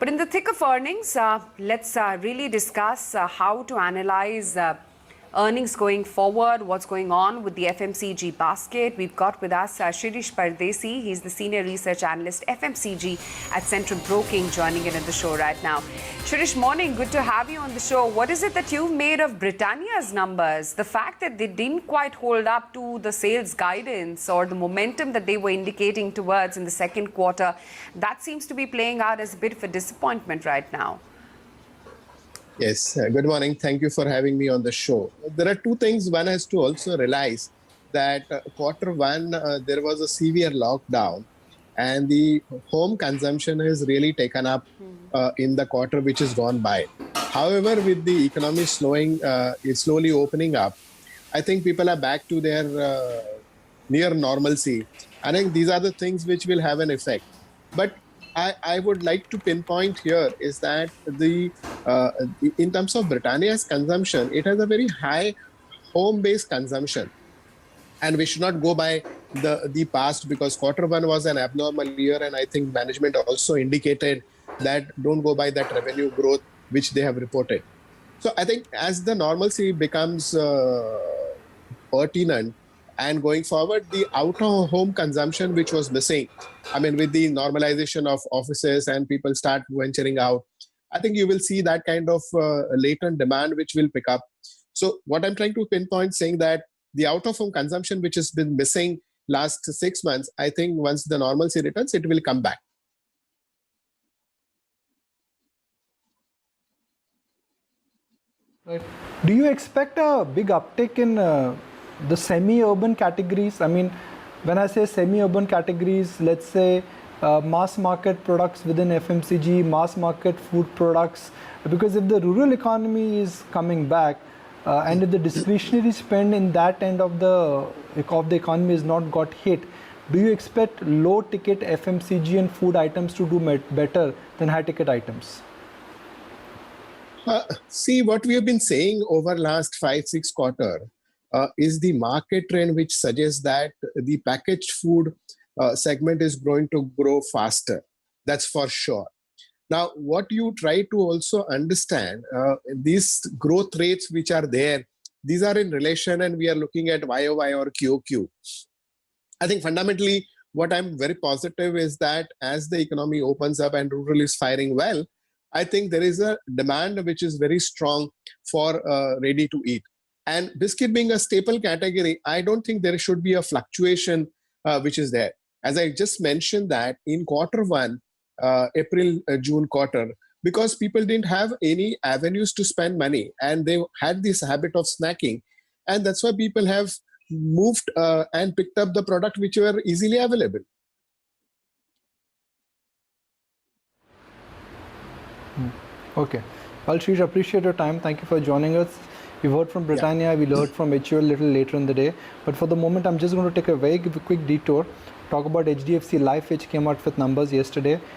But in the thick of earnings, let's really discuss how to analyze earnings going forward, what's going on with the FMCG basket. We've got with us Shirish Pardeshi. He's the Senior Research Analyst, FMCG at Centrum Broking, joining in the show right now. Shirish, morning. Good to have you on the show. What is it that you've made of Britannia's numbers? The fact that they didn't quite hold up to the sales guidance or the momentum that they were indicating towards in the second quarter, that seems to be playing out as a bit of a disappointment right now. Yes, good morning. Thank you for having me on the show. There are two things. One has to also realize that quarter one, there was a severe lockdown and the home consumption has really taken up in the quarter which has gone by. However, with the economy slowly opening up, I think people are back to their near normalcy. I think these are the things which will have an effect. But I would like to pinpoint here is that in terms of Britannia's consumption, it has a very high home-based consumption. And we should not go by the past because quarter one was an abnormal year. And I think management also indicated that don't go by that revenue growth which they have reported. So I think as the normalcy becomes pertinent, and going forward, the out-of-home consumption, which was missing, I mean, with the normalization of offices and people start venturing out, I think you will see that kind of latent demand, which will pick up. So what I'm trying to pinpoint saying that the out-of-home consumption, which has been missing last 6 months, I think once the normalcy returns, it will come back. Right. Do you expect a big uptick in the semi-urban categories? I mean, when I say semi-urban categories, let's say mass market products within FMCG, mass market food products, because if the rural economy is coming back and if the discretionary spend in that end of the economy is not got hit, do you expect low ticket FMCG and food items to do better than high ticket items? See, what we have been saying over last 5-6 quarters is the market trend which suggests that the packaged food segment is going to grow faster. That's for sure. Now, what you try to also understand, these growth rates which are there, these are in relation and we are looking at YOY or QOQ. I think fundamentally what I'm very positive is that as the economy opens up and rural is firing well, I think there is a demand which is very strong for ready to eat. And biscuit being a staple category, I don't think there should be a fluctuation which is there. As I just mentioned that in quarter one, April-June quarter, because people didn't have any avenues to spend money and they had this habit of snacking. And that's why people have moved and picked up the product which were easily available. Okay. Well, Shirish, appreciate your time. Thank you for joining us. We've heard from Britannia, we'll heard from HUL a little later in the day. But for the moment, I'm just going to take a very quick detour, talk about HDFC Life, which came out with numbers yesterday.